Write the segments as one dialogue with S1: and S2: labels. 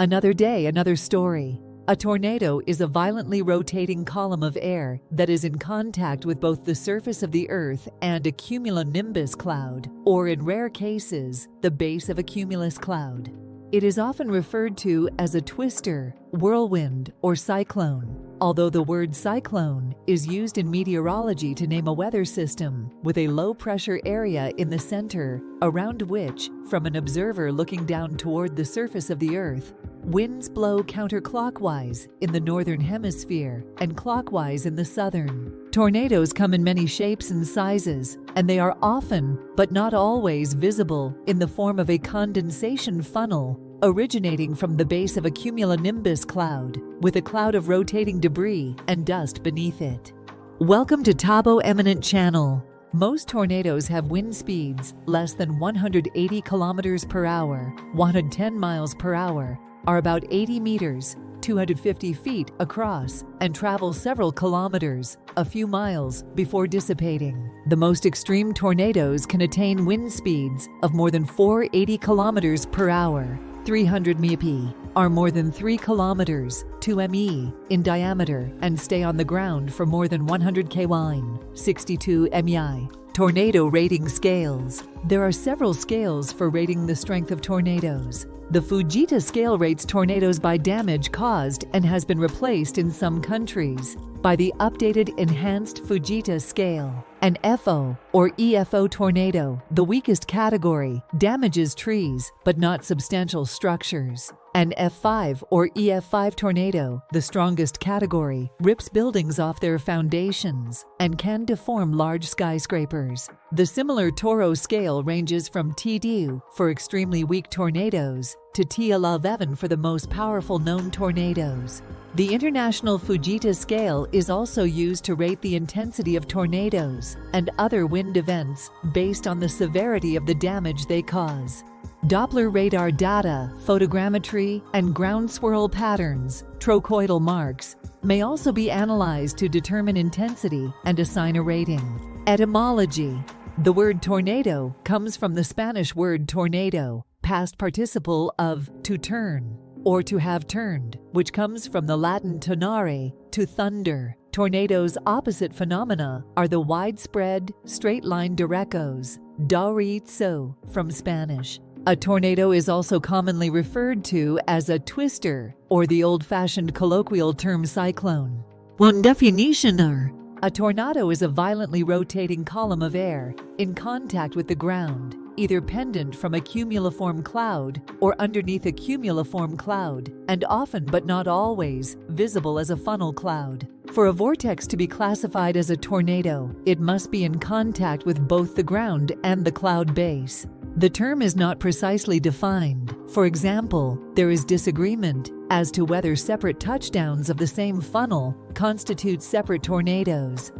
S1: Another day, another story. A tornado is a violently rotating column of air that is in contact with both the surface of the Earth and a cumulonimbus cloud, or in rare cases, the base of a cumulus cloud. It is often referred to as a twister, whirlwind, or cyclone, although the word cyclone is used in meteorology to name a weather system with a low-pressure area in the center around which, from an observer looking down toward the surface of the Earth, winds blow counterclockwise in the Northern Hemisphere and clockwise in the Southern. Tornadoes come in many shapes and sizes, and they are often, but not always, visible in the form of a condensation funnel originating from the base of a cumulonimbus cloud, with a cloud of rotating debris and dust beneath it. Welcome to Tabo Eminent Channel. Most tornadoes have wind speeds less than 180 kilometers per hour, 110 miles per hour, are about 80 meters, 250 feet across, and travel several kilometers, a few miles, before dissipating. The most extreme tornadoes can attain wind speeds of more than 480 kilometers per hour, 300 mph, are more than 3 kilometers, 2 ME, in diameter and stay on the ground for more than 100 km, 62 MI. Tornado rating scales. There are several scales for rating the strength of tornadoes. The Fujita scale rates tornadoes by damage caused and has been replaced in some countries by the updated Enhanced Fujita scale. An FO or EFO tornado, the weakest category, damages trees but not substantial structures. An F5 or EF5 tornado, the strongest category, rips buildings off their foundations and can deform large skyscrapers. The similar Toro scale ranges from TD for extremely weak tornadoes to TL11 for the most powerful known tornadoes. The International Fujita scale is also used to rate the intensity of tornadoes and other wind events based on the severity of the damage they cause. Doppler radar data, photogrammetry, and ground swirl patterns, trochoidal marks, may also be analyzed to determine intensity and assign a rating. Etymology. The word tornado comes from the Spanish word tornado, past participle of to turn, or to have turned, which comes from the Latin tonare, to thunder. Tornadoes' opposite phenomena are the widespread, straight-line derecos, derecho from Spanish. A tornado is also commonly referred to as a twister, or the old-fashioned colloquial term cyclone. One definition are: a tornado is a violently rotating column of air in contact with the ground, either pendant from a cumuliform cloud or underneath a cumuliform cloud, and often but not always visible as a funnel cloud. For a vortex to be classified as a tornado, it must be in contact with both the ground and the cloud base. The term is not precisely defined. For example, there is disagreement as to whether separate touchdowns of the same funnel constitute separate tornadoes.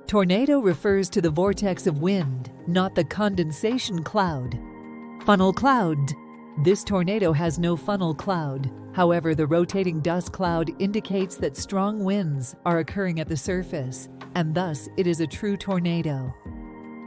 S1: Tornado refers to the vortex of wind, not the condensation cloud. Funnel cloud. This tornado has no funnel cloud. However, the rotating dust cloud indicates that strong winds are occurring at the surface, and thus it is a true tornado.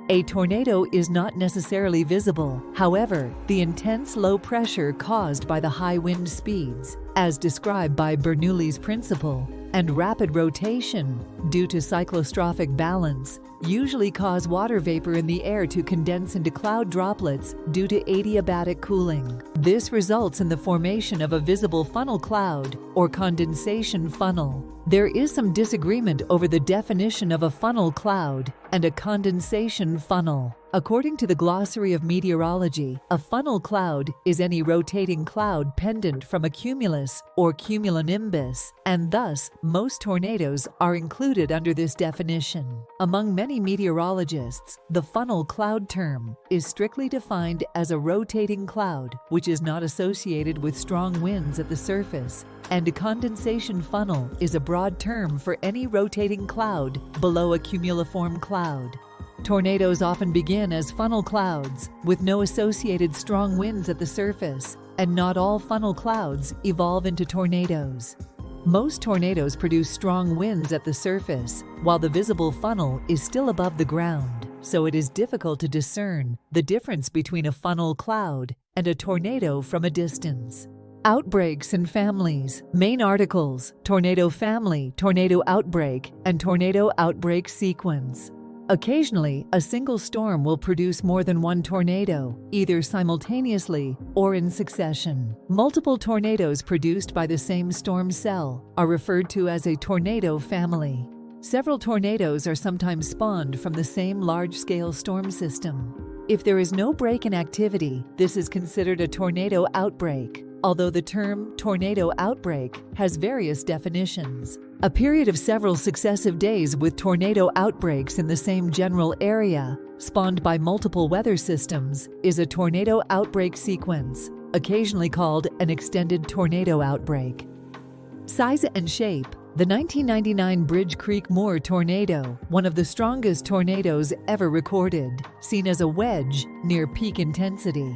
S1: A tornado is not necessarily visible. However, the intense low pressure caused by the high wind speeds, as described by Bernoulli's principle, and rapid rotation, due to cyclostrophic balance, usually cause water vapor in the air to condense into cloud droplets due to adiabatic cooling. This results in the formation of a visible funnel cloud or condensation funnel. There is some disagreement over the definition of a funnel cloud and a condensation funnel. According to the Glossary of Meteorology, a funnel cloud is any rotating cloud pendant from a cumulus or cumulonimbus, and thus most tornadoes are included under this definition. Among many meteorologists, the funnel cloud term is strictly defined as a rotating cloud which is not associated with strong winds at the surface, and a condensation funnel is a broad term for any rotating cloud below a cumuliform cloud. Tornadoes often begin as funnel clouds, with no associated strong winds at the surface, and not all funnel clouds evolve into tornadoes. Most tornadoes produce strong winds at the surface, while the visible funnel is still above the ground, so it is difficult to discern the difference between a funnel cloud and a tornado from a distance. Outbreaks and families. Main articles: tornado family, tornado outbreak, and tornado outbreak sequence. Occasionally, a single storm will produce more than one tornado, either simultaneously or in succession. Multiple tornadoes produced by the same storm cell are referred to as a tornado family. Several tornadoes are sometimes spawned from the same large-scale storm system. If there is no break in activity, this is considered a tornado outbreak, although the term tornado outbreak has various definitions. A period of several successive days with tornado outbreaks in the same general area, spawned by multiple weather systems, is a tornado outbreak sequence, occasionally called an extended tornado outbreak. Size and shape. The 1999 Bridge Creek Moor tornado, one of the strongest tornadoes ever recorded, seen as a wedge near peak intensity.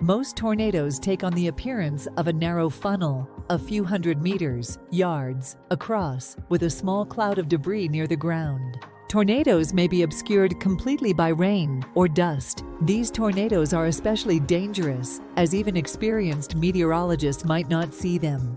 S1: Most tornadoes take on the appearance of a narrow funnel, a few hundred meters, yards, across, with a small cloud of debris near the ground. Tornadoes may be obscured completely by rain or dust. These tornadoes are especially dangerous, as even experienced meteorologists might not see them.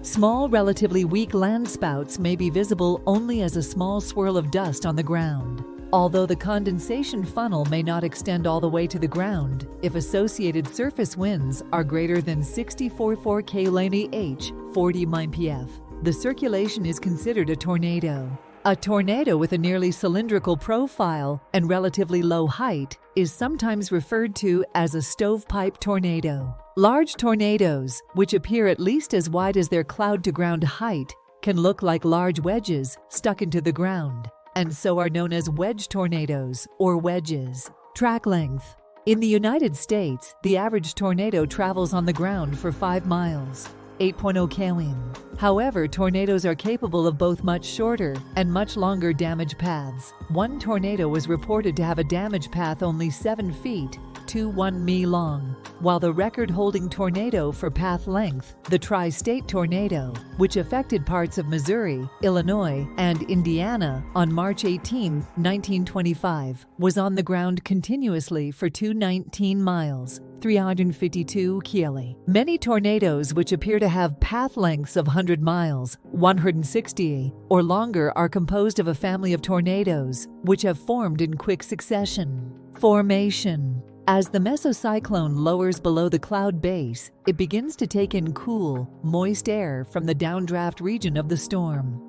S1: Small, relatively weak landspouts may be visible only as a small swirl of dust on the ground. Although the condensation funnel may not extend all the way to the ground, if associated surface winds are greater than 64.4 kph, 40 mph, the circulation is considered a tornado. A tornado with a nearly cylindrical profile and relatively low height is sometimes referred to as a stovepipe tornado. Large tornadoes, which appear at least as wide as their cloud-to-ground height, can look like large wedges stuck into the ground, and so are known as wedge tornadoes or wedges. Track length. In the United States, the average tornado travels on the ground for 5 miles, 8.0 km. However, tornadoes are capable of both much shorter and much longer damage paths. One tornado was reported to have a damage path only 7 feet, 2.1 mi long, while the record-holding tornado for path length, the Tri-State tornado, which affected parts of Missouri, Illinois, and Indiana on March 18, 1925, was on the ground continuously for 219 miles, 352 km. Many tornadoes which appear to have path lengths of 100 miles, 160 or longer are composed of a family of tornadoes which have formed in quick succession. Formation. As the mesocyclone lowers below the cloud base, it begins to take in cool, moist air from the downdraft region of the storm.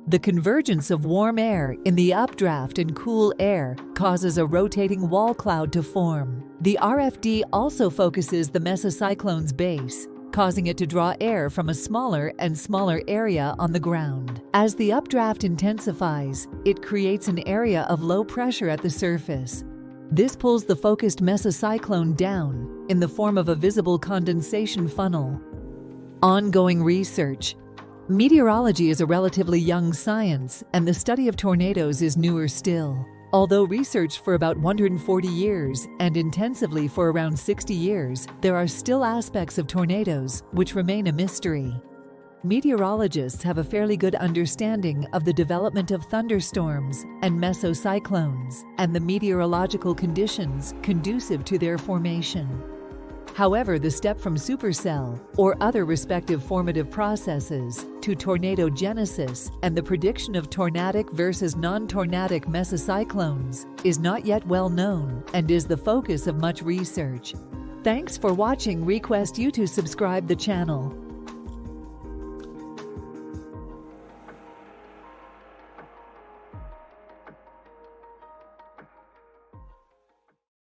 S1: The convergence of warm air in the updraft and cool air causes a rotating wall cloud to form. The RFD also focuses the mesocyclone's base, causing it to draw air from a smaller and smaller area on the ground. As the updraft intensifies, it creates an area of low pressure at the surface. This pulls the focused mesocyclone down in the form of a visible condensation funnel. Ongoing research. Meteorology is a relatively young science, and the study of tornadoes is newer still. Although researched for about 140 years and intensively for around 60 years, there are still aspects of tornadoes which remain a mystery. Meteorologists have a fairly good understanding of the development of thunderstorms and mesocyclones and the meteorological conditions conducive to their formation. However, the step from supercell or other respective formative processes to tornadogenesis and the prediction of tornadic versus non-tornadic mesocyclones is not yet well known and is the focus of much research. Thanks for watching. Request you to subscribe the channel.